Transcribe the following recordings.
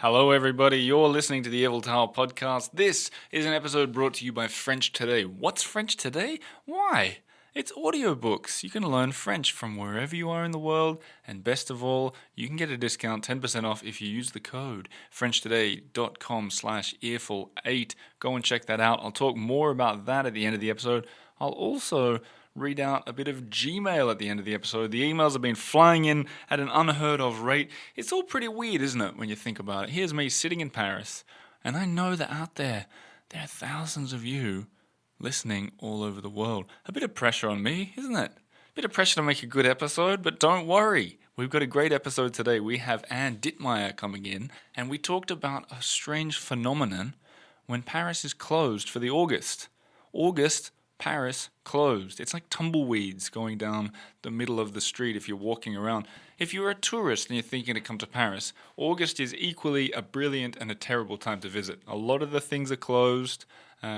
Hello, everybody. You're listening to the Evil Tower podcast. This is an episode brought to you by French Today. What's French Today? Why? It's audiobooks. You can learn French from wherever you are in the world, and best of all, you can get a discount 10% off if you use the code frenchtoday.com/earful8. Go and check that out. I'll talk more about that at the end of the episode. I'll also read out a bit of Gmail at the end of the episode. The emails have been flying in at an unheard of rate. It's all pretty weird, isn't it, when you think about it? Here's me sitting in Paris, and I know that out there are thousands of you listening all over the world. A bit of pressure on me, isn't it? A bit of pressure to make a good episode, but don't worry. We've got a great episode today. We have Anne Ditmeyer coming in, and we talked about a strange phenomenon when Paris is closed for the August. Paris closed. It's like tumbleweeds going down the middle of the street if you're walking around. If you're a tourist and you're thinking to come to Paris, August is equally a brilliant and a terrible time to visit. A lot of the things are closed,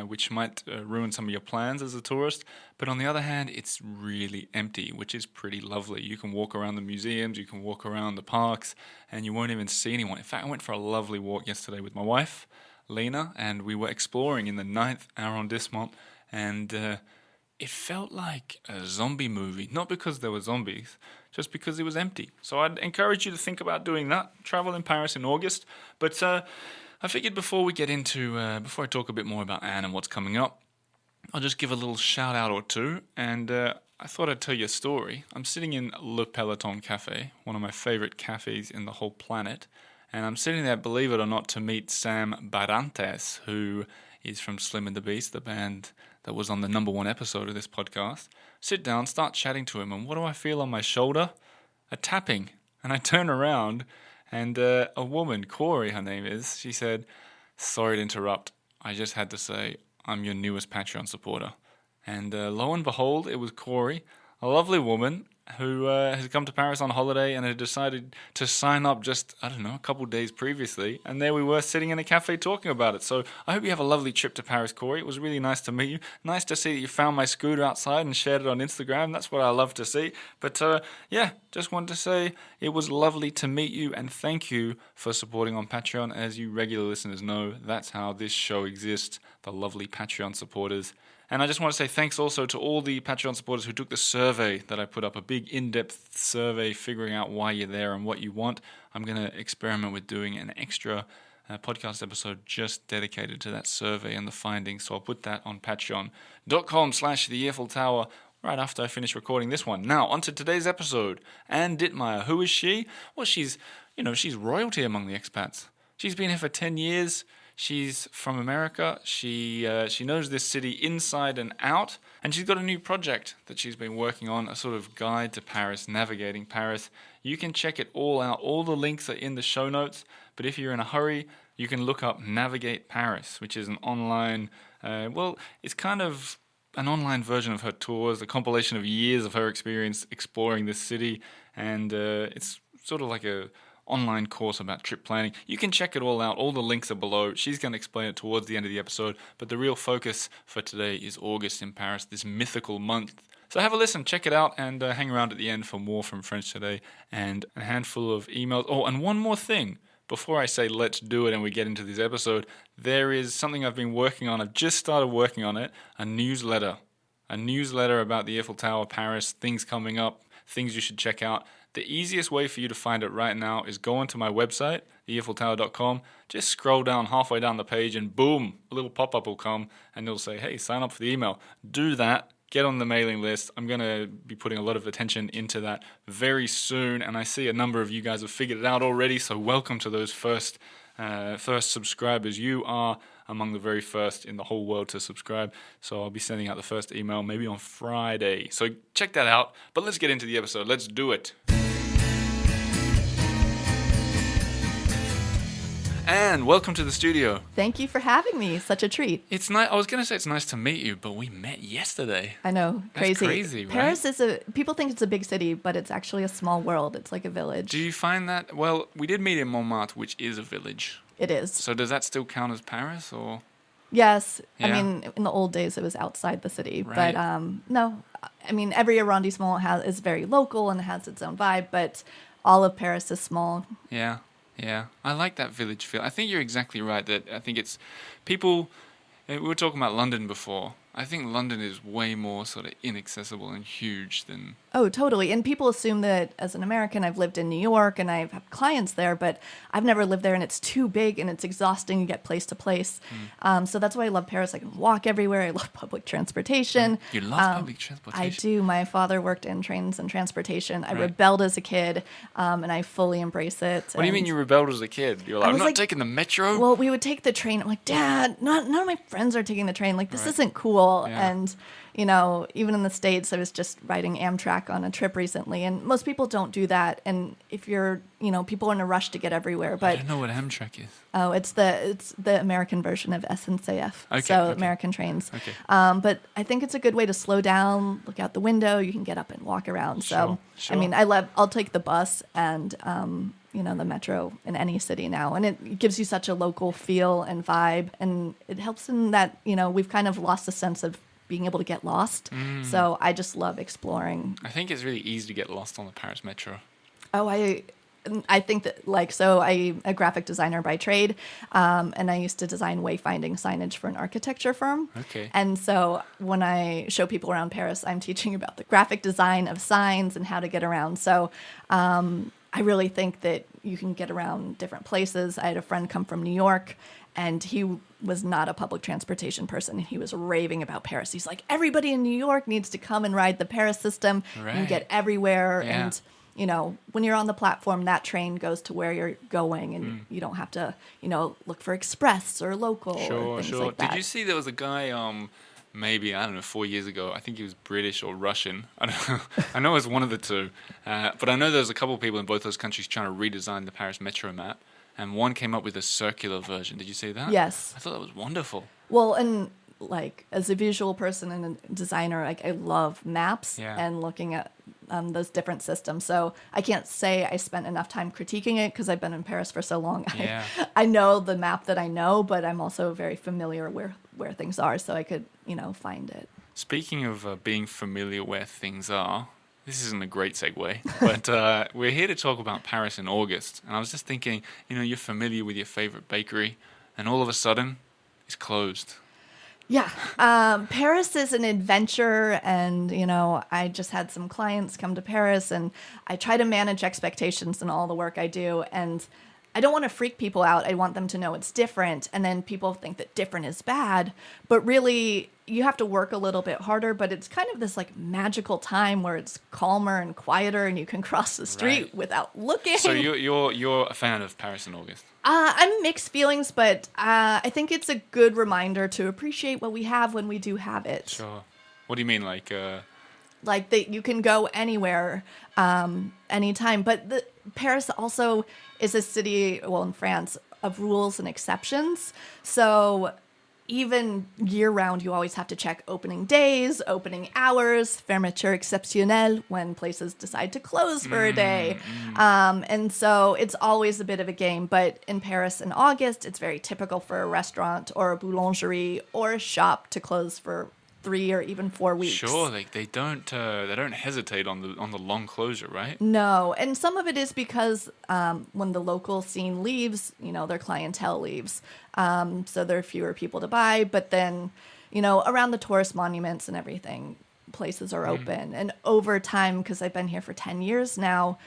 which might ruin some of your plans as a tourist. But on the other hand, it's really empty, which is pretty lovely. You can walk around the museums, you can walk around the parks, and you won't even see anyone. In fact, I went for a lovely walk yesterday with my wife, Lena, and we were exploring in the 9th arrondissement. And it felt like a zombie movie, not because there were zombies, just because it was empty. So I'd encourage you to think about doing that, travel in Paris in August. But I figured before I talk a bit more about Anne and what's coming up, I'll just give a little shout out or two. And I thought I'd tell you a story. I'm sitting in Le Peloton Cafe, one of my favorite cafes in the whole planet. And I'm sitting there, believe it or not, to meet Sam Barrantes, who is from Slim and the Beast, the band that was on the #1 episode of this podcast. Sit down, start chatting to him, and what do I feel on my shoulder? A tapping. And I turn around, and a woman, Corey, her name is, she said, "Sorry to interrupt. I just had to say I'm your newest Patreon supporter." And lo and behold, it was Corey, a lovely woman who has come to Paris on holiday and had decided to sign up just, a couple of days previously. And there we were sitting in a cafe talking about it. So I hope you have a lovely trip to Paris, Corey. It was really nice to meet you. Nice to see that you found my scooter outside and shared it on Instagram. That's what I love to see. But just wanted to say it was lovely to meet you, and thank you for supporting on Patreon. As you regular listeners know, that's how this show exists, the lovely Patreon supporters. And I just want to say thanks also to all the Patreon supporters who took the survey that I put up, a big in-depth survey figuring out why you're there and what you want. I'm going to experiment with doing an extra podcast episode just dedicated to that survey and the findings. So I'll put that on patreon.com/the right after I finish recording this one. Now, on to today's episode. Anne Ditmeyer. Who is she? Well, she's royalty among the expats. She's been here for 10 years. She's from America. She knows this city inside and out, and she's got a new project that she's been working on, a sort of guide to Paris, navigating Paris. You can check it all out. All the links are in the show notes, but if you're in a hurry, you can look up Navigate Paris, which is an online, it's kind of an online version of her tours, a compilation of years of her experience exploring this city, and it's sort of like a online course about trip planning. You can check it all out. All the links are below. She's going to explain it towards the end of the episode, but the real focus for today is August in Paris, this mythical month. So have a listen, check it out, and hang around at the end for more from French Today and a handful of emails. Oh, and one more thing. Before I say let's do it and we get into this episode, there is something I've been working on. I've just started working on it, a newsletter about the Eiffel Tower, Paris, things coming up, things you should check out. The easiest way for you to find it right now is go onto my website, theeiffeltower.com. Just scroll down halfway down the page and boom, a little pop-up will come and it'll say, hey, sign up for the email. Do that. Get on the mailing list. I'm going to be putting a lot of attention into that very soon, and I see a number of you guys have figured it out already, so welcome to those first subscribers. You are among the very first in the whole world to subscribe, so I'll be sending out the first email maybe on Friday. So check that out, but let's get into the episode. Let's do it. Anne, welcome to the studio. Thank you for having me. Such a treat. It's nice. I was going to say it's nice to meet you, but we met yesterday. I know. Crazy. That's crazy, right? Paris is people think it's a big city, but it's actually a small world. It's like a village. Do you find that? Well, we did meet in Montmartre, which is a village. It is. So does that still count as Paris, or? Yes. Yeah. I mean, in the old days, it was outside the city. Right. But no. I mean, every arrondissement is very local and has its own vibe, but all of Paris is small. Yeah. Yeah, I like that village feel. I think you're exactly right. That I think it's people. We were talking about London before. I think London is way more sort of inaccessible and huge than. Oh, totally. And people assume that as an American, I've lived in New York and I've had clients there, but I've never lived there and it's too big and it's exhausting to get place to place. So that's why I love Paris. I can walk everywhere. I love public transportation. You love public transportation? I do. My father worked in trains and transportation. I rebelled as a kid and I fully embrace it. What do you mean you rebelled as a kid? You're like, I'm not taking the metro? Well, we would take the train. I'm like, Dad, none of my friends are taking the train. Like, this isn't cool. Yeah. And you know, even in the States, I was just riding Amtrak on a trip recently, and most people don't do that. And if you're, you know, people are in a rush to get everywhere. But I don't know what Amtrak is. Oh, it's the American version of SNCF. Okay, so okay. American trains. Okay. But I think it's a good way to slow down, look out the window. You can get up and walk around. So Sure. I mean, I'll take the bus and you know, the metro in any city now, and it gives you such a local feel and vibe, and it helps in that, you know, we've kind of lost the sense of being able to get lost. So I just love exploring. I think it's really easy to get lost on the Paris metro. Oh, I think that, like, so I'm a graphic designer by trade, and I used to design wayfinding signage for an architecture firm. Okay. And so when I show people around Paris, I'm teaching about the graphic design of signs and how to get around. So I really think that you can get around different places. I had a friend come from New York, and he was not a public transportation person. He was raving about Paris. He's like, everybody in New York needs to come and ride the Paris system. Right. You get everywhere. Yeah. And, you know, when you're on the platform, that train goes to where you're going, and you don't have to, you know, look for express or local or things like that. Did you see there was a guy, maybe, I don't know, 4 years ago, I think he was British or Russian. I don't know. I know it was one of the two. But I know there was a couple of people in both those countries trying to redesign the Paris metro map. And one came up with a circular version. Did you see that? Yes. I thought that was wonderful. Well, and like as a visual person and a designer, like I love maps and looking at those different systems. So I can't say I spent enough time critiquing it because I've been in Paris for so long. Yeah. I know the map that I know, but I'm also very familiar where things are, so I could, you know, find it. Speaking of being familiar where things are, this isn't a great segue, but we're here to talk about Paris in August. And I was just thinking, you know, you're familiar with your favorite bakery, and all of a sudden, it's closed. Yeah. Paris is an adventure, and, you know, I just had some clients come to Paris, and I try to manage expectations in all the work I do, and I don't want to freak people out. I want them to know it's different, and then people think that different is bad, but really you have to work a little bit harder, but it's kind of this like magical time where it's calmer and quieter, and you can cross the street without looking. So you're a fan of Paris in August? I'm mixed feelings, but I think it's a good reminder to appreciate what we have when we do have it. Sure. What do you mean, like that you can go anywhere, anytime. But Paris also is a city, well, in France, of rules and exceptions. So even year-round, you always have to check opening days, opening hours, fermeture exceptionnelle, when places decide to close for a day. And so it's always a bit of a game. But in Paris in August, it's very typical for a restaurant or a boulangerie or a shop to close for 3 or even 4 weeks. Sure, like they don't hesitate on the long closure, right? No, and some of it is because when the local scene leaves, you know, their clientele leaves, so there are fewer people to buy. But then, you know, around the tourist monuments and everything, places are open. And over time, because I've been here for 10 years now,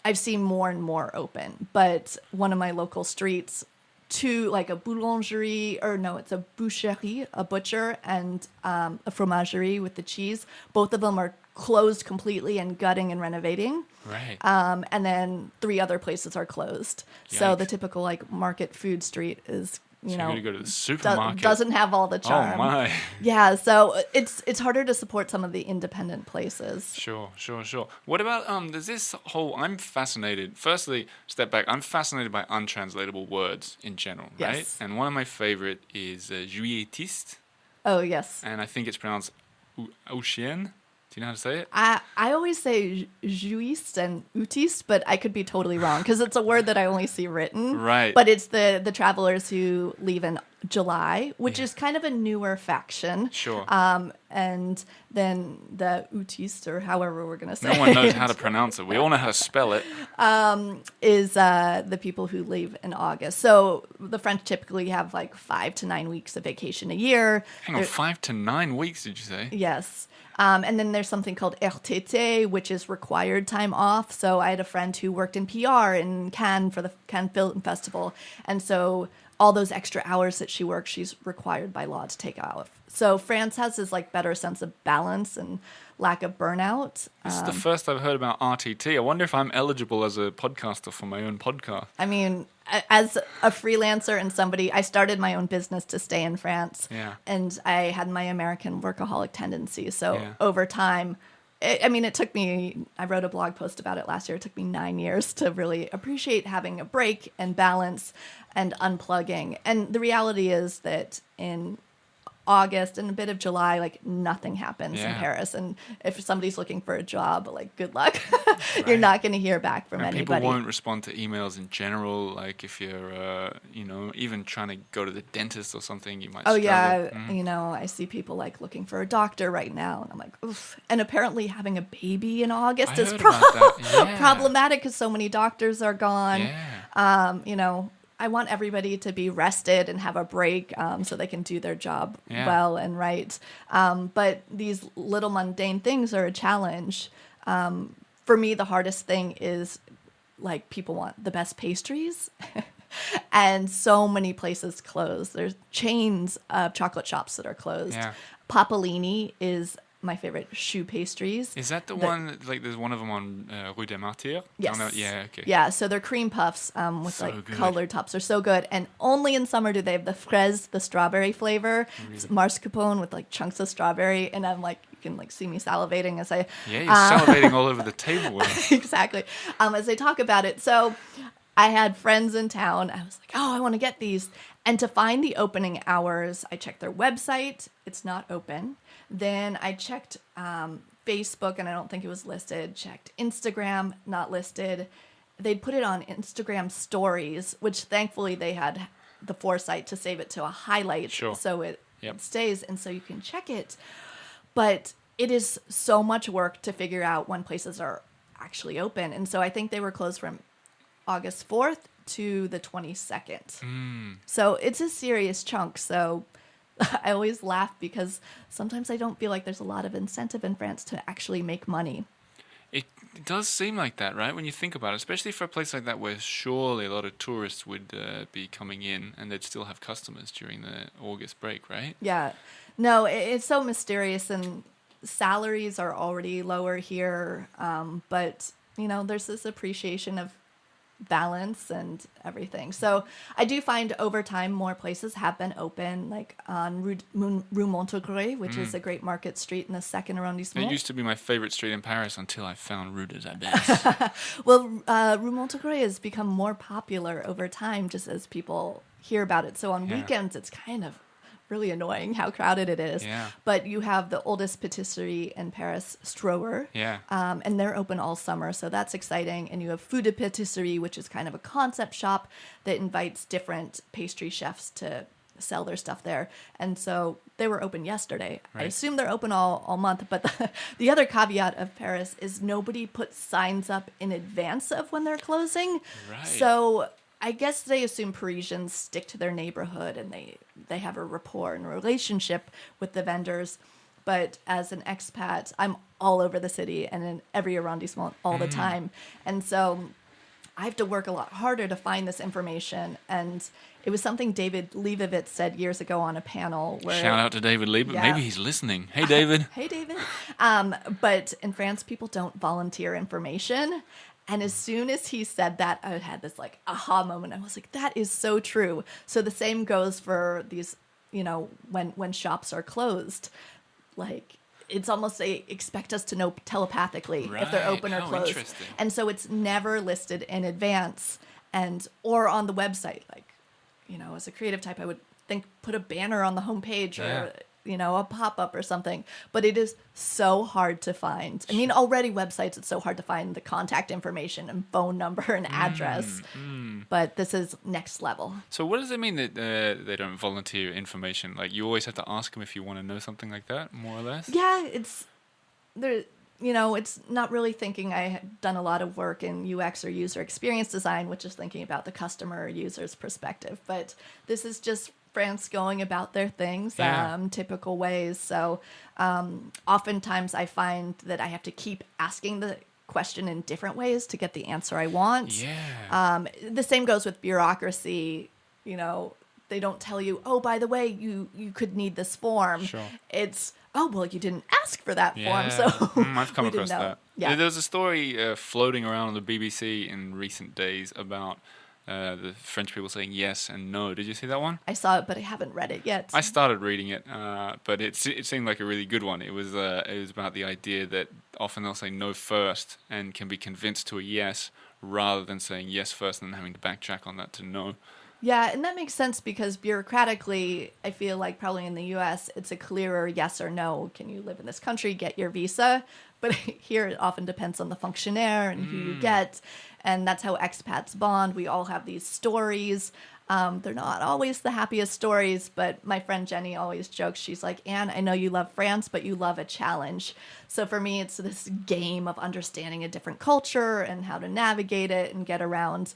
I've seen more and more open. But one of my local streets, to like a boulangerie, or no, it's a boucherie, a butcher, and a fromagerie with the cheese. Both of them are closed completely and gutting and renovating. Right. And then 3 other places are closed. Yikes. So the typical like market food street is, you know, you're gonna go to the supermarket. Doesn't have all the charm. Oh my. Yeah, so it's harder to support some of the independent places. Sure. What about there's this whole, I'm fascinated. Firstly, step back. I'm fascinated by untranslatable words in general, right? Yes. And one of my favorite is juilletiste, Oh yes. and I think it's pronounced Ocean. Do you know how to say it? I always say juiste and utiste, but I could be totally wrong because it's a word that I only see written. Right. But it's the travelers who leave in July, which is kind of a newer faction. Sure. And then the Autiste, or however we're going to say No one knows how to pronounce it. We all know how to spell it. is the people who leave in August. So the French typically have like 5 to 9 weeks of vacation a year. Hang on, 5 to 9 weeks, did you say? Yes. And then there's something called RTT, which is required time off. So I had a friend who worked in PR in Cannes for the Cannes Film Festival. And so all those extra hours that she works, she's required by law to take off. So France has this like better sense of balance and lack of burnout. This is the first I've heard about RTT. I wonder if I'm eligible as a podcaster for my own podcast. I mean, as a freelancer and somebody, I started my own business to stay in France. Yeah. And I had my American workaholic tendency. So Yeah. over time, it took me, I wrote a blog post about it last year. It took me 9 years to really appreciate having a break and balance and unplugging. And the reality is that in August and a bit of July, like nothing happens in Paris. And if somebody's looking for a job, like good luck. You're not going to hear back from And anybody. people won't respond to emails in general. Like if you're, even trying to go to the dentist or something, you might struggle. Yeah. I see people like looking for a doctor right now. And I'm like, oof. And apparently having a baby in August is heard about that. Yeah. problematic because so many doctors are gone. Yeah. I want everybody to be rested and have a break so they can do their job well and right. But these little mundane things are a challenge. For me, the hardest thing is like people want the best pastries. And so many places closed. There's chains of chocolate shops that are closed. Yeah. Papalini is my favorite choux pastries. Is that the one, like there's one of them on Rue des Martyrs? Yes. Yeah, okay. Yeah, so they're cream puffs with So like good. colored tops. They're so good. And only in summer do they have the fraise, the strawberry flavor. It's mascarpone with like chunks of strawberry. And I'm like, you can like see me salivating as I... Yeah, you're salivating all over the table. Exactly. As I talk about it. So I had friends in town. I was like, oh, I want to get these. And to find the opening hours, I checked their website. It's not open. Then I checked Facebook, and I don't think it was listed. Checked Instagram, not listed. They'd put it on Instagram stories, which thankfully they had the foresight to save it to a highlight. Sure. So it stays, and so you can check it. But it is so much work to figure out when places are actually open. And so I think they were closed from August 4th to the 22nd. So it's a serious chunk. So I always laugh because sometimes I don't feel like there's a lot of incentive in France to actually make money. It does seem like that, right? When you think about it, especially for a place like that where surely a lot of tourists would be coming in and they'd still have customers during the August break, right? Yeah. No, it's so mysterious, and salaries are already lower here. But, there's this appreciation of balance and everything. So I do find over time more places have been open, like on Rue Montegray, which is a great market street in the second arrondissement. It used to be my favorite street in Paris until I found Rue des Abbesses. Well, Rue Montegray has become more popular over time just as people hear about it. So on weekends, it's kind of really annoying how crowded it is. Yeah. But you have the oldest patisserie in Paris, Strower. Yeah. And they're open all summer, so that's exciting. And you have Fou de Patisserie, which is kind of a concept shop that invites different pastry chefs to sell their stuff there. And so they were open yesterday. Right. I assume they're open all month. But the other caveat of Paris is nobody puts signs up in advance of when they're closing. Right. So I guess they assume Parisians stick to their neighborhood and they have a rapport and a relationship with the vendors. But as an expat, I'm all over the city and in every arrondissement all the time. And so I have to work a lot harder to find this information. And it was something David Leibovitz said years ago on a panel where... Shout out to David Leibovitz. Yeah. Maybe he's listening. Hey, David. Hey, David. But in France, people don't volunteer information. And as soon as he said that, I had this like aha moment. I was like, that is so true. So the same goes for these, when shops are closed. Like, it's almost they expect us to know telepathically if they're open or closed. Interesting. And so it's never listed in advance or on the website. Like, as a creative type, I would think put a banner on the homepage or a pop-up or something, but it is so hard to find. I mean, already websites, it's so hard to find the contact information and phone number and address, but this is next level. So what does it mean that they don't volunteer information? Like, you always have to ask them if you want to know something like that, more or less? Yeah, it's there. It's not really thinking. I had done a lot of work in UX or user experience design, which is thinking about the customer or user's perspective. But this is just France going about their things, typical ways. So oftentimes I find that I have to keep asking the question in different ways to get the answer I want. Yeah. The same goes with bureaucracy. They don't tell you, oh, by the way, you could need this form. Sure. It's, oh, well, you didn't ask for that form, so I've come across that. Yeah. There was a story floating around on the BBC in recent days about the French people saying yes and no. Did you see that one? I saw it, but I haven't read it yet. I started reading it, but it seemed like a really good one. It was about the idea that often they'll say no first and can be convinced to a yes rather than saying yes first and then having to backtrack on that to no. Yeah, and that makes sense because bureaucratically, I feel like probably in the U.S., it's a clearer yes or no. Can you live in this country, get your visa? But here it often depends on the fonctionnaire and who you get. And that's how expats bond. We all have these stories. They're not always the happiest stories, but my friend Jenny always jokes. She's like, Anne, I know you love France, but you love a challenge. So for me, it's this game of understanding a different culture and how to navigate it and get around.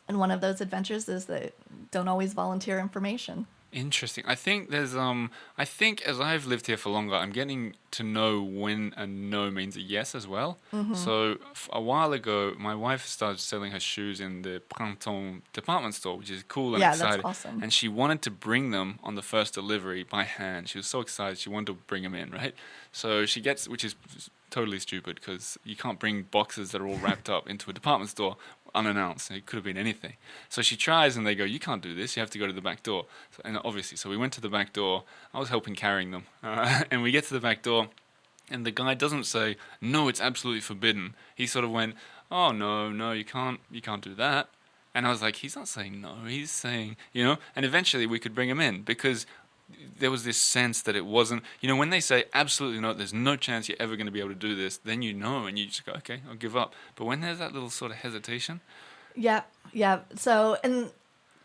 And one of those adventures is that don't always volunteer information. Interesting. I think there's I think as I've lived here for longer, I'm getting to know when a no means a yes as well. Mm-hmm. So a while ago, my wife started selling her shoes in the Printemps department store, which is cool and exciting. That's awesome. And she wanted to bring them on the first delivery by hand. She was so excited. She wanted to bring them in, right? So she gets, which is totally stupid because you can't bring boxes that are all wrapped up into a department store unannounced. It could have been anything. So she tries and they go, you can't do this. You have to go to the back door. So we went to the back door. I was helping carrying them. And we get to the back door and the guy doesn't say, no, it's absolutely forbidden. He sort of went, oh, no, you can't do that. And I was like, he's not saying no. He's saying, and eventually we could bring him in because there was this sense that it wasn't, when they say absolutely no, there's no chance you're ever going to be able to do this, then and you just go, okay, I'll give up. But when there's that little sort of hesitation. Yeah. So, and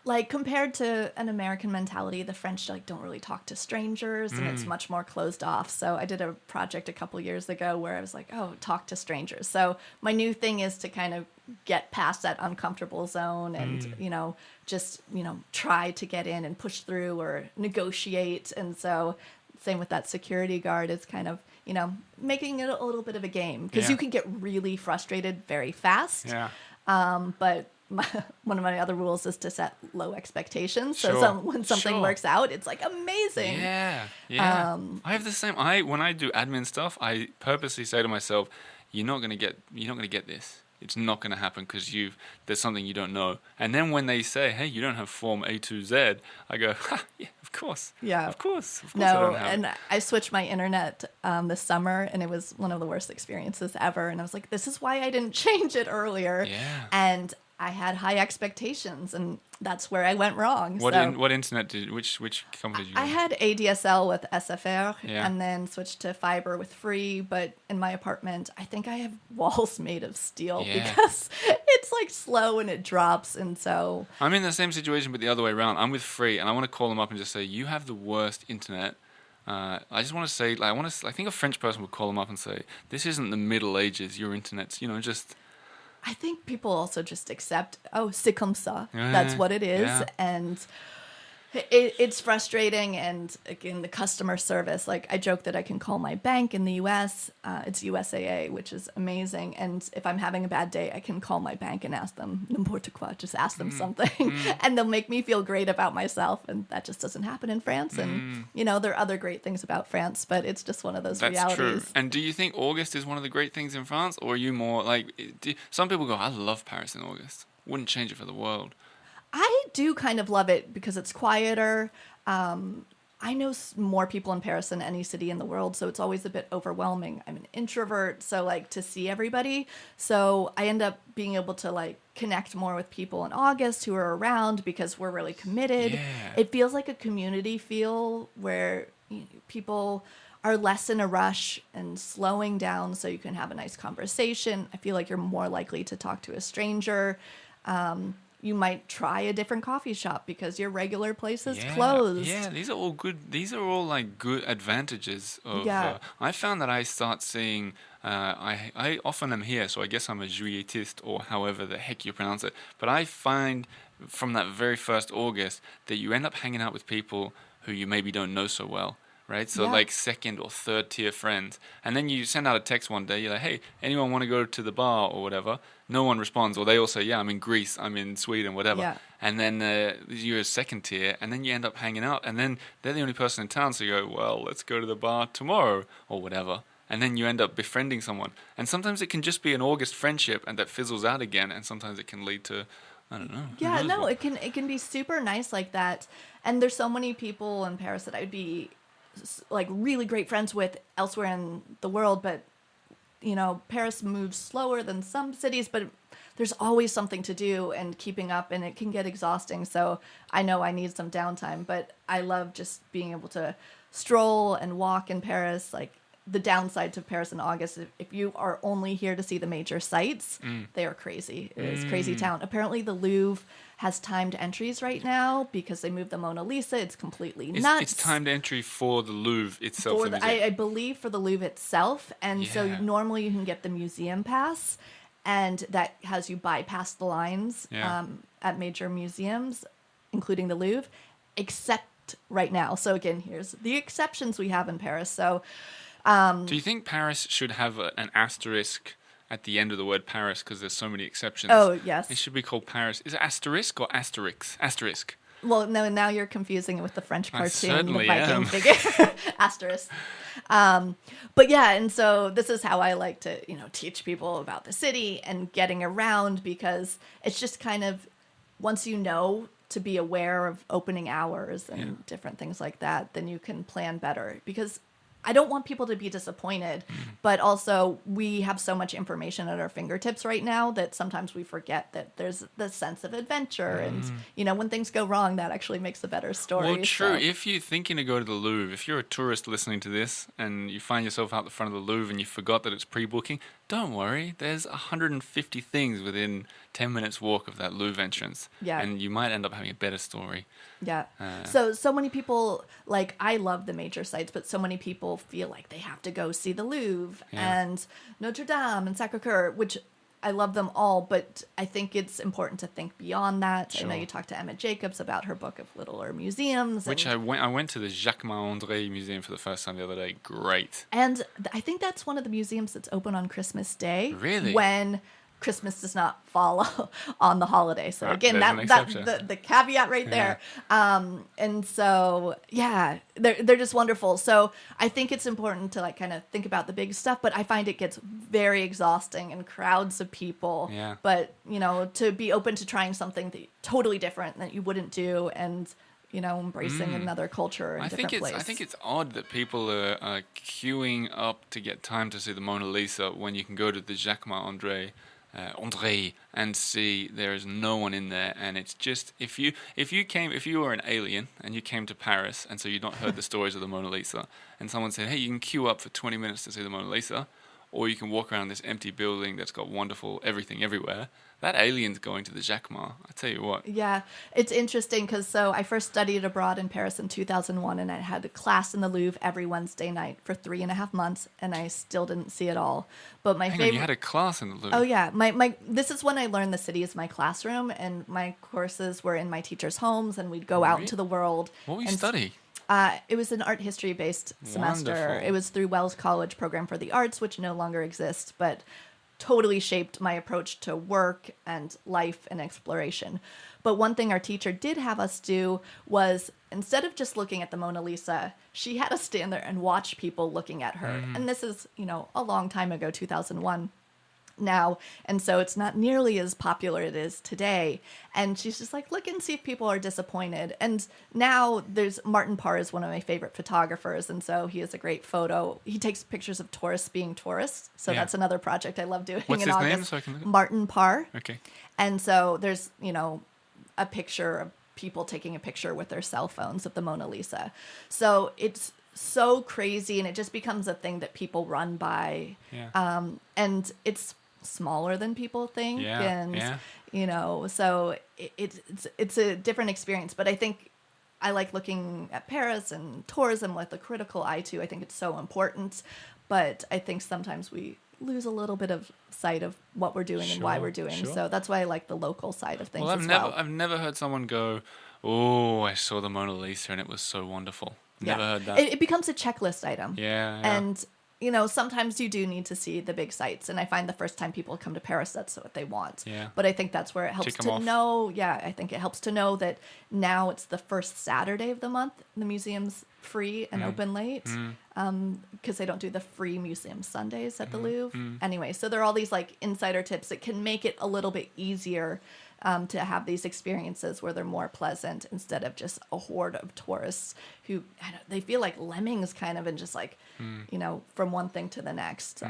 like compared to an American mentality, the French don't really talk to strangers and it's much more closed off. So I did a project a couple years ago where I was like, oh, talk to strangers. So my new thing is to kind of get past that uncomfortable zone and, just, try to get in and push through or negotiate. And so same with that security guard, it's kind of, making it a little bit of a game because you can get really frustrated very fast. Yeah. But one of my other rules is to set low expectations. Sure. So when something works out, it's like amazing. Yeah. I have the same. When I do admin stuff, I purposely say to myself, you're not gonna get this. It's not going to happen because there's something you don't know. And then when they say, hey, you don't have form A to Z, I go, yeah, of course. Yeah. Of course I no, don't have and I switched my internet this summer, and it was one of the worst experiences ever. And I was like, this is why I didn't change it earlier. Yeah. And I had high expectations, and that's where I went wrong. What internet which company did you use? I had ADSL with SFR Yeah. and then switched to fiber with free, but in my apartment, I think I have walls made of steel because it's like slow and it drops, and so... I'm in the same situation, but the other way around. I'm with free, and I want to call them up and just say, you have the worst internet. I just want to say, I think a French person would call them up and say, this isn't the Middle Ages, your internet's, just... I think people also just accept, oh, c'est comme ça. That's what it is. Yeah. And it's frustrating. And again, the customer service, like I joke that I can call my bank in the US. It's USAA, which is amazing. And if I'm having a bad day, I can call my bank and ask them n'importe quoi, just ask them something. And they'll make me feel great about myself. And that just doesn't happen in France. And, there are other great things about France, but it's just one of those realities. That's true. And do you think August is one of the great things in France? Or are you more like, some people go, I love Paris in August. Wouldn't change it for the world. I do kind of love it because it's quieter. I know more people in Paris than any city in the world, so it's always a bit overwhelming. I'm an introvert, so like to see everybody. So I end up being able to like connect more with people in August who are around because we're really committed. Yeah. It feels like a community feel where people are less in a rush and slowing down so you can have a nice conversation. I feel like you're more likely to talk to a stranger. You might try a different coffee shop because your regular place is closed. Yeah, these are all good. These are all like good advantages of. Yeah. I found that I start seeing. I often am here, so I guess I'm a juilletiste or however the heck you pronounce it. But I find from that very first August that you end up hanging out with people who you maybe don't know so well. Right? So Yeah. like second or third tier friends. And then you send out a text one day, you're like, hey, anyone want to go to the bar or whatever? No one responds. Or they all say, yeah, I'm in Greece, I'm in Sweden, whatever. Yeah. And then you're a second tier, and then you end up hanging out. And then they're the only person in town, so you go, well, let's go to the bar tomorrow or whatever. And then you end up befriending someone. And sometimes it can just be an August friendship and that fizzles out again. And sometimes it can lead to, I don't know. Yeah, no, it can be super nice like that. And there's so many people in Paris that I would be like really great friends with elsewhere in the world, but Paris moves slower than some cities, but there's always something to do and keeping up, and it can get exhausting. So I know I need some downtime, but I love just being able to stroll and walk in Paris. Like the downside to Paris in August, if you are only here to see the major sites, they are crazy. It's a crazy town. Apparently the Louvre has timed entries right now because they moved the Mona Lisa. It's completely nuts. It's timed entry for the Louvre itself. I believe for the Louvre itself. And so normally you can get the museum pass, and that has you bypass the lines at major museums, including the Louvre, except right now. So again, here's the exceptions we have in Paris. So do you think Paris should have an asterisk at the end of the word Paris because there's so many exceptions? Oh, yes. It should be called Paris. Is it asterisk or asterisk? Asterisk. Well, no, now you're confusing it with the French cartoon, certainly the Viking am. figure. Asterisk. But yeah, and so this is how I like to, teach people about the city and getting around, because it's just kind of, once you know to be aware of opening hours and different things like that, then you can plan better. Because I don't want people to be disappointed, but also we have so much information at our fingertips right now that sometimes we forget that there's the sense of adventure. And, when things go wrong, that actually makes a better story. Well, true. So. If you're thinking to go to the Louvre, if you're a tourist listening to this and you find yourself out the front of the Louvre and you forgot that it's pre-booking, don't worry. There's 150 things within 10 minutes walk of that Louvre entrance. Yeah. And you might end up having a better story. Yeah. So many people, like, I love the major sites, but so many people feel like they have to go see the Louvre and Notre Dame and Sacre-Cœur, which I love them all, but I think it's important to think beyond that. Sure. I know you talked to Emma Jacobs about her book of littler museums. Which I went to the Jacquemart-André Museum for the first time the other day. Great. And I think that's one of the museums that's open on Christmas Day. Really? When Christmas does not fall on the holiday. So again, There's that's an the caveat right there. And so, yeah, they're just wonderful. So I think it's important to like kind of think about the big stuff, but I find it gets very exhausting and crowds of people. Yeah. But, to be open to trying something totally different that you wouldn't do, and embracing another culture in different place. I think it's odd that people are queuing up to get time to see the Mona Lisa when you can go to the Jacquemart-André and see there is no one in there, and it's just if you were an alien and you came to Paris and so you'd not heard the stories of the Mona Lisa, and someone said, hey, you can queue up for 20 minutes to see the Mona Lisa, or you can walk around this empty building that's got wonderful everything everywhere. That alien's going to the Jacquemart, I tell you what. Yeah, it's interesting because I first studied abroad in Paris in 2001, and I had a class in the Louvre every Wednesday night for 3.5 months, and I still didn't see it all. But my favorite. You had a class in the Louvre. Oh yeah, this is when I learned the city is my classroom, and my courses were in my teachers' homes, and we'd go out into the world. What were you studying? It was an art history based semester. Wonderful. It was through Wells College Program for the Arts, which no longer exists, but totally shaped my approach to work and life and exploration. But one thing our teacher did have us do was, instead of just looking at the Mona Lisa, she had us stand there and watch people looking at her. And this is, a long time ago, 2001. now, and so it's not nearly as popular as it is today. And she's just like, look and see if people are disappointed. And now there's Martin Parr is one of my favorite photographers, and so he has a great photo. He takes pictures of tourists being tourists, so that's another project I love doing. What's in his August. name? So I can look at... Martin Parr. Okay. And so there's, a picture of people taking a picture with their cell phones of the Mona Lisa. So it's so crazy, and it just becomes a thing that people run by. Yeah. And it's smaller than people think. Yeah. And, so it's a different experience. But I think I like looking at Paris and tourism with a critical eye too. I think it's so important. But I think sometimes we lose a little bit of sight of what we're doing and why we're doing. Sure. So that's why I like the local side of things. Well, well. I've never heard someone go, "Oh, I saw the Mona Lisa and it was so wonderful." Never heard that. It becomes a checklist item. Yeah. And sometimes you do need to see the big sites, and I find the first time people come to Paris, that's what they want. Yeah. But I think that's where it helps Tick 'em off. know. Yeah, I think it helps to know that now it's the first Saturday of the month. The museum's free and open late, because they don't do the free museum Sundays at the Louvre. Anyway, so there are all these like insider tips that can make it a little bit easier to have these experiences where they're more pleasant instead of just a horde of tourists who they feel like lemmings kind of and just like, from one thing to the next. So.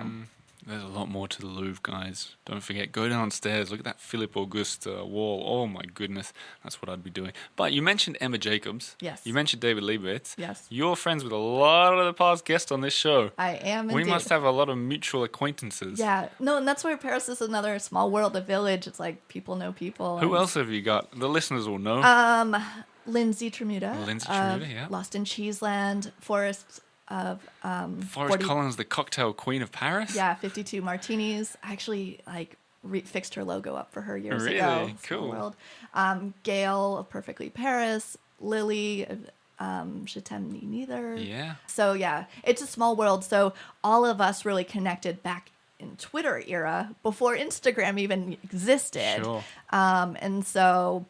There's a lot more to the Louvre, guys. Don't forget, go downstairs, look at that Philippe Auguste wall. Oh my goodness, that's what I'd be doing. But you mentioned Emma Jacobs. Yes. You mentioned David Liebowitz. Yes. You're friends with a lot of the past guests on this show. I am We indeed. must have a lot of mutual acquaintances. Yeah. No, and that's why Paris is another small world, a village. It's like people know people. Who and, else have you got? The listeners will know. Lindsay Tremuta. Lindsay of Tremuta, yeah. Lost in Cheeseland, Forrest of Forrest 40 Collins, the cocktail queen of Paris? Yeah, 52 Martinis. I actually fixed her logo up for her years Really? ago. Cool. Small world. Gail of Perfectly Paris. Lily of Chatemni Neither. Yeah. So yeah, it's a small world. So all of us really connected back in Twitter era before Instagram even existed. Sure. And so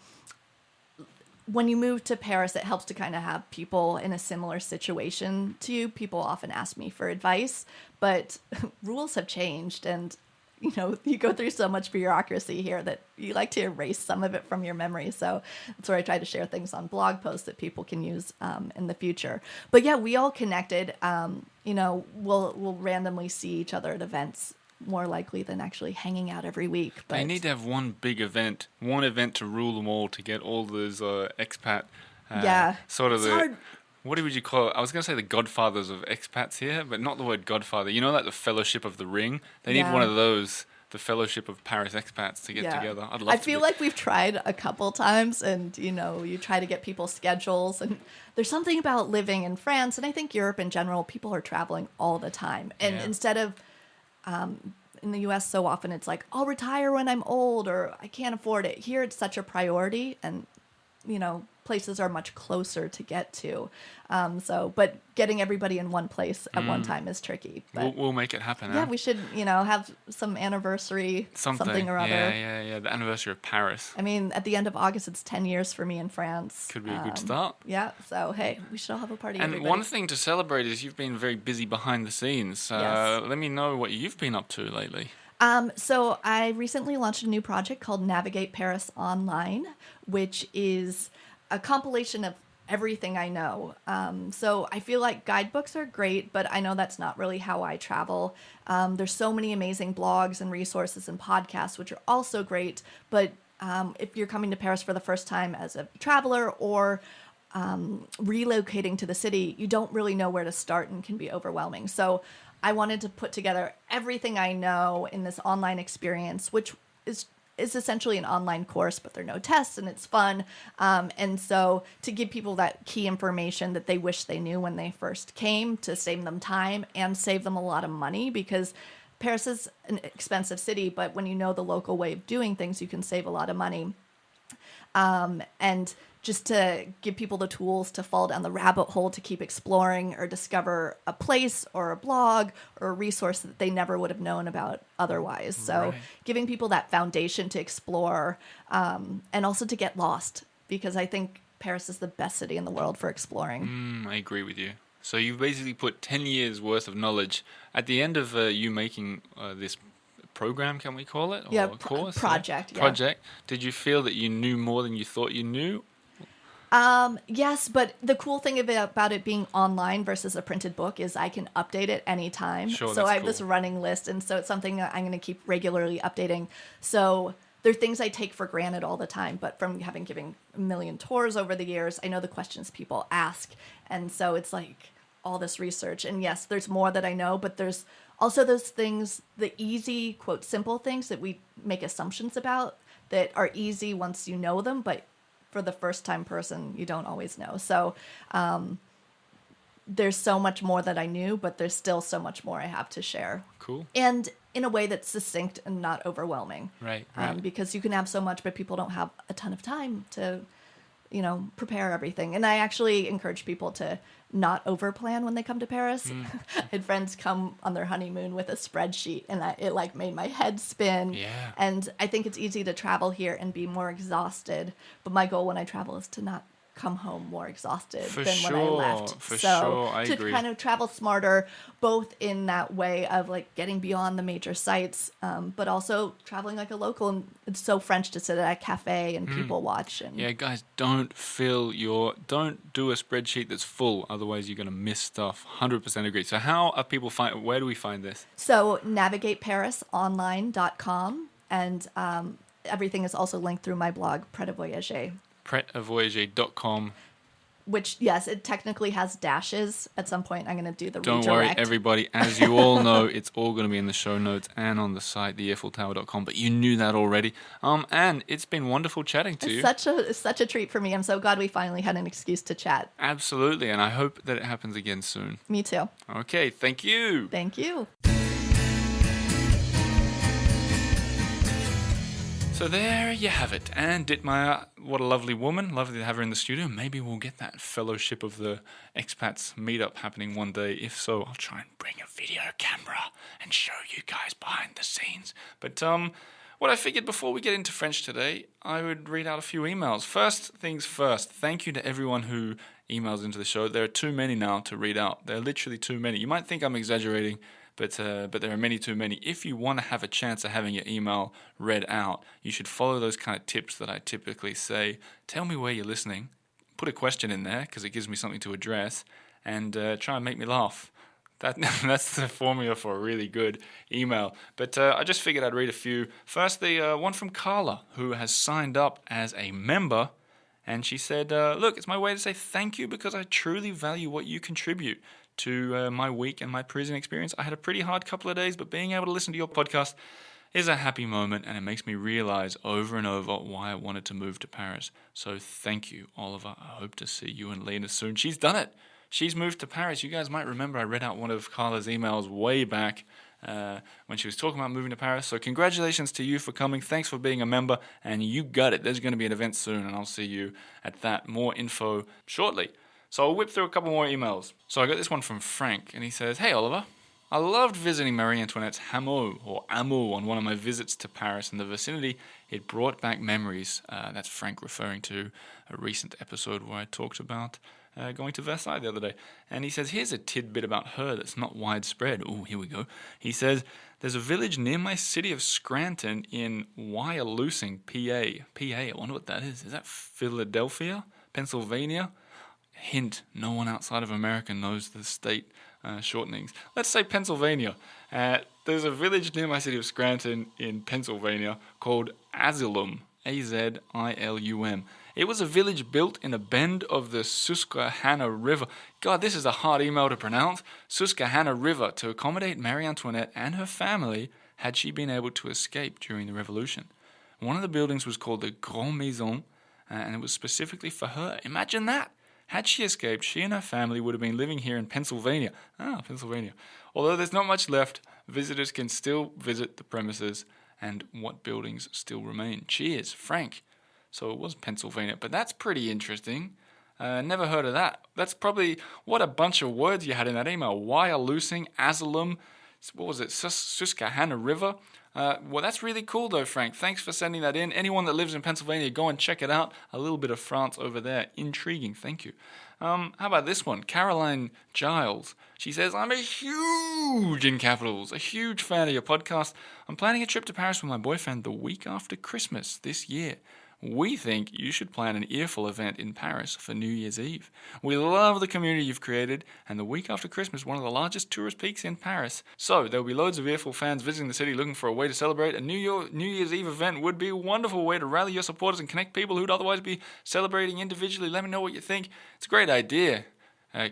when you move to Paris, it helps to kind of have people in a similar situation to you. People often ask me for advice, but rules have changed, and you go through so much bureaucracy here that you like to erase some of it from your memory. So that's where I try to share things on blog posts that people can use in the future. But yeah, we all connected. We'll randomly see each other at events more likely than actually hanging out every week. But They need to have one big event, one event to rule them all, to get all those expat, sort of it's the, hard. what would you call it? I was going to say the godfathers of expats here, but not the word godfather. You know, like the Fellowship of the Ring? They need Yeah. one of those, the Fellowship of Paris expats to get together. I'd love I to feel like we've tried a couple times, and you try to get people's schedules, and there's something about living in France, and I think Europe in general, people are traveling all the time, and instead of in the US, so often it's like, I'll retire when I'm old, or I can't afford it. Here, it's such a priority, and places are much closer to get to. But getting everybody in one place at one time is tricky. But we'll make it happen. yeah, huh? we should, have some anniversary, something or other. Yeah. The anniversary of Paris. I mean, at the end of August, it's 10 years for me in France. Could be a good start. Yeah, so hey, we should all have a party. And everybody. one thing to celebrate is you've been very busy behind the scenes. Yes. Let me know what you've been up to lately. So I recently launched a new project called Navigate Paris Online, which is a compilation of everything I know. So I feel like guidebooks are great, but I know that's not really how I travel. There's so many amazing blogs and resources and podcasts, which are also great. But if you're coming to Paris for the first time as a traveler or relocating to the city, you don't really know where to start and can be overwhelming. So I wanted to put together everything I know in this online experience, which is essentially an online course, but there are no tests and it's fun. And so to give people that key information that they wish they knew when they first came, to save them time and save them a lot of money, because Paris is an expensive city, but when you know the local way of doing things, you can save a lot of money. And just to give people the tools to fall down the rabbit hole to keep exploring or discover a place or a blog or a resource that they never would have known about otherwise. So giving people that foundation to explore and also to get lost, because I think Paris is the best city in the world for exploring. I agree with you. So you've basically put 10 years worth of knowledge at the end of you making this program, can we call it? Or Yeah, a course? project. Yeah. Project. Did you feel that you knew more than you thought you knew? Yes, but the cool thing about it being online versus a printed book is I can update it anytime. Sure, so that's I have this cool. running list, and so it's something that I'm going to keep regularly updating. So there are things I take for granted all the time, but from having given a million tours over the years, I know the questions people ask. And so it's like all this research. And yes, there's more that I know, but there's also those things, the easy, quote, simple things that we make assumptions about that are easy once you know them, but for the first time person, you don't always know. So there's so much more that I knew, but there's still so much more I have to share. Cool. And in a way that's succinct and not overwhelming. Right. Because you can have so much, but people don't have a ton of time to, prepare everything. And I actually encourage people to not overplan when they come to Paris. I had friends come on their honeymoon with a spreadsheet, and it made my head spin. Yeah. And I think it's easy to travel here and be more exhausted. But my goal when I travel is to not come home more exhausted than when I left. For sure, I agree. To kind of travel smarter, both in that way of like getting beyond the major sites, but also traveling like a local. And it's so French to sit at a cafe and people watch. And Yeah, guys, don't do a spreadsheet that's full, otherwise you're going to miss stuff. 100% agree. So where do we find this? So navigateparisonline.com, and everything is also linked through my blog, Pret-a-Voyager. Pret-a-Voyager.com. Which, yes, it technically has dashes. At some point, I'm going to do the Don't redirect. worry, everybody. As you all know, it's all going to be in the show notes and on the site, theeiffeltower.com. But you knew that already. Anne, it's been wonderful chatting to you. It's such a treat for me. I'm so glad we finally had an excuse to chat. Absolutely, and I hope that it happens again soon. Me too. Okay, thank you. Thank you. So there you have it. Anne Ditmeyer, what a lovely woman. Lovely to have her in the studio. Maybe we'll get that fellowship of the expats meetup happening one day. If so, I'll try and bring a video camera and show you guys behind the scenes. But what I figured before we get into French today, I would read out a few emails. First things first, thank you to everyone who emails into the show. There are too many now to read out. There are literally too many. You might think I'm exaggerating, but there are many too many. If you want to have a chance of having your email read out, you should follow those kind of tips that I typically say. Tell me where you're listening. Put a question in there because it gives me something to address, and try and make me laugh. That's the formula for a really good email. But I just figured I'd read a few. First, the one from Carla, who has signed up as a member. And she said, look, it's my way to say thank you because I truly value what you contribute to my week and my prison experience. I had a pretty hard couple of days, but being able to listen to your podcast is a happy moment, and it makes me realize over and over why I wanted to move to Paris. So thank you, Oliver. I hope to see you and Lena soon. She's done it. She's moved to Paris. You guys might remember I read out one of Carla's emails way back when she was talking about moving to Paris. So congratulations to you for coming. Thanks for being a member, and you got it. There's going to be an event soon, and I'll see you at that. More info shortly. So I'll whip through a couple more emails. So I got this one from Frank, and he says, "Hey Oliver, I loved visiting Marie Antoinette's hameau on one of my visits to Paris and the vicinity. It brought back memories." That's Frank referring to a recent episode where I talked about going to Versailles the other day. And he says, here's a tidbit about her that's not widespread. Oh, here we go. He says, there's a village near my city of Scranton in Wyalusing, PA. I wonder what that is. Is that Philadelphia? Pennsylvania? Hint, no one outside of America knows the state shortenings. Let's say Pennsylvania. There's a village near my city of Scranton in Pennsylvania called Azilum, Azilum. It was a village built in a bend of the Susquehanna River. God, this is a hard email to pronounce. Susquehanna River, to accommodate Marie Antoinette and her family had she been able to escape during the Revolution. One of the buildings was called the Grand Maison, and it was specifically for her. Imagine that. Had she escaped, she and her family would have been living here in Pennsylvania. Pennsylvania. Although there's not much left, visitors can still visit the premises and what buildings still remain. Cheers, Frank. So it was Pennsylvania, but that's pretty interesting. Never heard of that. That's probably, what a bunch of words you had in that email. Wyalusing, Azilum, what was it, Susquehanna River. Well, that's really cool though, Frank. Thanks for sending that in. Anyone that lives in Pennsylvania, go and check it out. A little bit of France over there. Intriguing, thank you. How about this one? Caroline Giles. She says, I'm a huge, in capitals, a huge fan of your podcast. I'm planning a trip to Paris with my boyfriend the week after Christmas this year. We think you should plan an earful event in Paris for New Year's Eve. We love the community you've created, and the week after Christmas, one of the largest tourist peaks in Paris. So there'll be loads of earful fans visiting the city looking for a way to celebrate. A New Year's Eve event would be a wonderful way to rally your supporters and connect people who'd otherwise be celebrating individually. Let me know what you think. It's a great idea,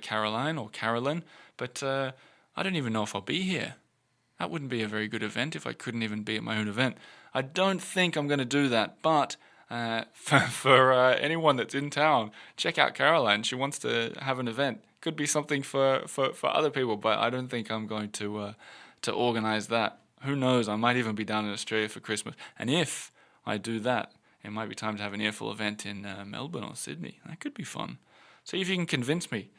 Caroline or Carolyn, but I don't even know if I'll be here. That wouldn't be a very good event if I couldn't even be at my own event. I don't think I'm going to do that, but for anyone that's in town, check out Caroline. She wants to have an event. Could be something for other people, but I don't think I'm going to organize that. Who knows? I might even be down in Australia for Christmas. And if I do that, it might be time to have an earful event in Melbourne or Sydney. That could be fun. See if you can convince me.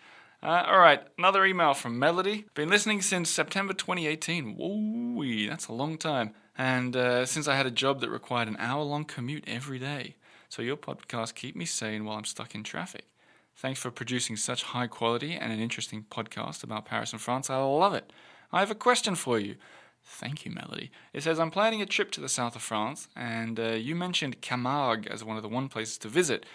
All right, another email from Melody. Been listening since September 2018. Whoa, that's a long time. And since I had a job that required an hour-long commute every day. So your podcast keep me sane while I'm stuck in traffic. Thanks for producing such high quality and an interesting podcast about Paris and France. I love it. I have a question for you. Thank you, Melody. It says, I'm planning a trip to the south of France, and you mentioned Camargue as one of the places to visit.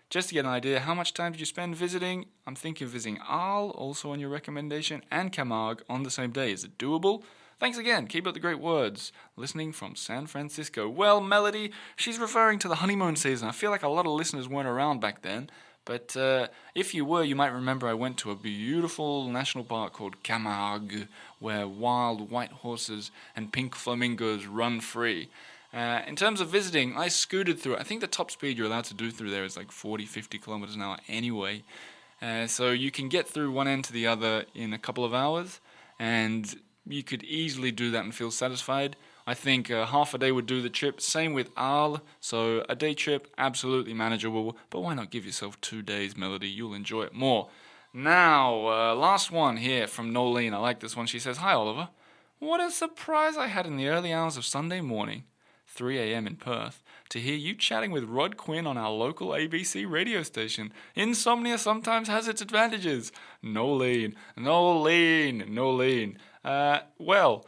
Just to get an idea, how much time did you spend visiting? I'm thinking of visiting Arles, also on your recommendation, and Camargue on the same day. Is it doable? Thanks again. Keep up the great words. Listening from San Francisco. Well, Melody, she's referring to the honeymoon season. I feel like a lot of listeners weren't around back then. But if you were, you might remember I went to a beautiful national park called Camargue, where wild white horses and pink flamingos run free. In terms of visiting, I scooted through it. I think the top speed you're allowed to do through there is like 40, 50 kilometers an hour anyway. So you can get through one end to the other in a couple of hours, and you could easily do that and feel satisfied. I think half a day would do the trip. Same with Arles. So a day trip, absolutely manageable. But why not give yourself 2 days, Melody? You'll enjoy it more. Now, last one here from Nolene. I like this one. She says, Hi, Oliver. What a surprise I had in the early hours of Sunday morning, 3 a.m. in Perth, to hear you chatting with Rod Quinn on our local ABC radio station. Insomnia sometimes has its advantages. Nolene. Well,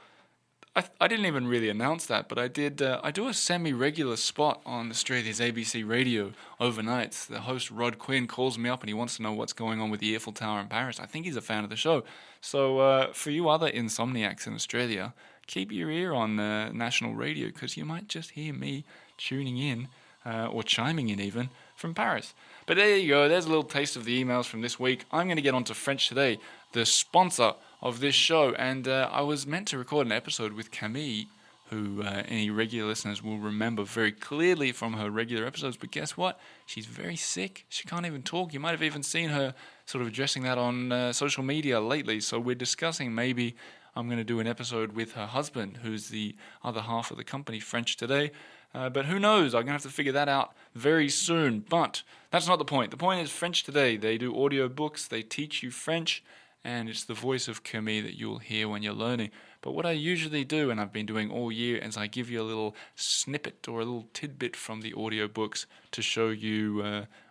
I didn't even really announce that, but I did. I do a semi-regular spot on Australia's ABC radio overnights. The host Rod Quinn calls me up and he wants to know what's going on with the Eiffel Tower in Paris. I think he's a fan of the show. So for you other insomniacs in Australia, keep your ear on national radio, because you might just hear me tuning in or chiming in even from Paris. But there you go. There's a little taste of the emails from this week. I'm going to get on to French Today, the sponsor of this show. And I was meant to record an episode with Camille, who any regular listeners will remember very clearly from her regular episodes. But guess what? She's very sick. She can't even talk. You might have even seen her sort of addressing that on social media lately. So we're discussing maybe I'm going to do an episode with her husband, who's the other half of the company, French Today. But who knows? I'm going to have to figure that out very soon. But that's not the point. The point is French Today. They do audio books. They teach you French. And it's the voice of Camille that you'll hear when you're learning. But what I usually do, and I've been doing all year, is I give you a little snippet or a little tidbit from the audio books to show you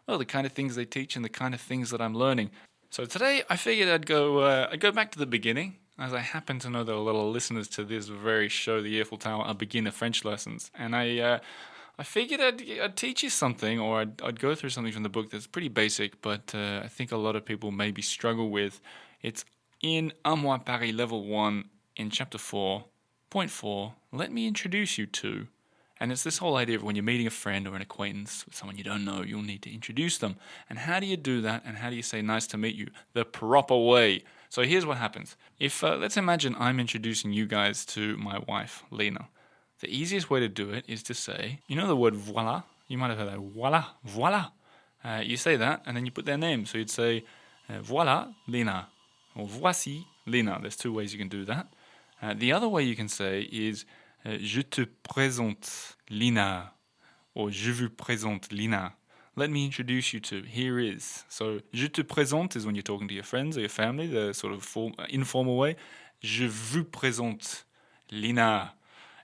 the kind of things they teach and the kind of things that I'm learning. So today I figured I'd go back to the beginning, as I happen to know that a lot of listeners to this very show, the Eiffel Tower, are beginner French lessons. And I figured I'd teach you something, or I'd go through something from the book that's pretty basic, but I think a lot of people maybe struggle with. It's in Un Mois Paris Level 1 in Chapter 4, Point 4, Let me introduce you to. And it's this whole idea of when you're meeting a friend or an acquaintance with someone you don't know, you'll need to introduce them. And how do you do that? And how do you say nice to meet you the proper way? So here's what happens. If let's imagine I'm introducing you guys to my wife, Lena. The easiest way to do it is to say, you know the word voilà? You might have heard that. Voilà. You say that, and then you put their name. So you'd say, voilà, Lena. Or voici, Lena. There's two ways you can do that. The other way you can say is, je te présente, Lena. Or je vous présente, Lena. Let me introduce you to. Here is. So, je te présente is when you're talking to your friends or your family, the sort of informal way. Je vous présente, Lena.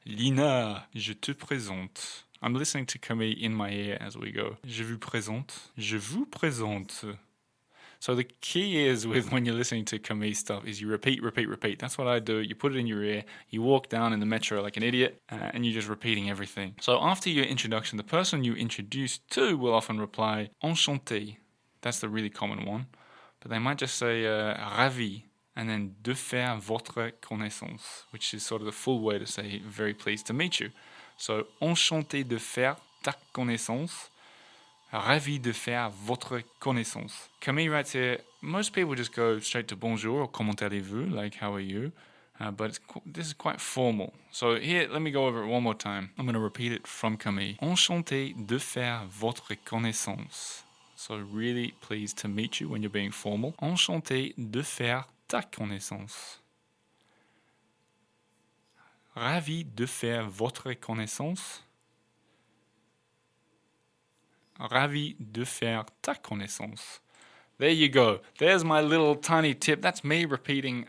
Lina, je te présente. I'm listening to Camille in my ear as we go. Je vous présente. Je vous présente. So the key is with when you're listening to Camille stuff is you repeat. That's what I do. You put it in your ear. You walk down in the metro like an idiot and you're just repeating everything. So after your introduction, the person you introduce to will often reply enchanté. That's the really common one. But they might just say ravi. And then de faire votre connaissance, which is sort of the full way to say very pleased to meet you. So, enchanté de faire ta connaissance, ravi de faire votre connaissance. Camille writes here, most people just go straight to bonjour or comment allez-vous, like how are you? But this is quite formal. So here, let me go over it one more time. I'm going to repeat it from Camille. Enchanté de faire votre connaissance. So really pleased to meet you when you're being formal. Enchanté de faire ta connaissance. Ravi de faire votre connaissance. Ravi de faire ta connaissance. There you go. There's my little tiny tip. That's me repeating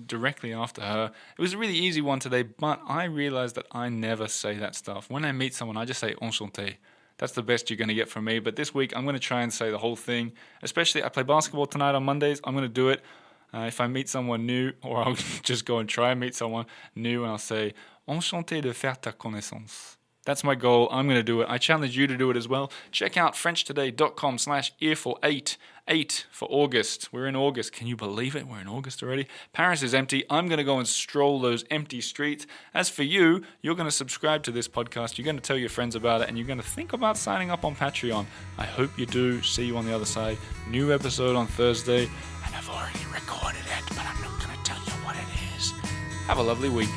directly after her. It was a really easy one today, but I realized that I never say that stuff. When I meet someone, I just say enchanté. That's the best you're going to get from me. But this week, I'm going to try and say the whole thing. Especially, I play basketball tonight on Mondays. I'm going to do it. If I meet someone new, or I'll just go and try and meet someone new, and I'll say, enchanté de faire ta connaissance. That's my goal. I'm going to do it. I challenge you to do it as well. Check out FrenchToday.com/earful8. 8 for August. We're in August. Can you believe it? We're in August already. Paris is empty. I'm going to go and stroll those empty streets. As for you, you're going to subscribe to this podcast. You're going to tell your friends about it, and you're going to think about signing up on Patreon. I hope you do. See you on the other side. New episode on Thursday. And I've already recorded it, but I'm not going to tell you what it is. Have a lovely week.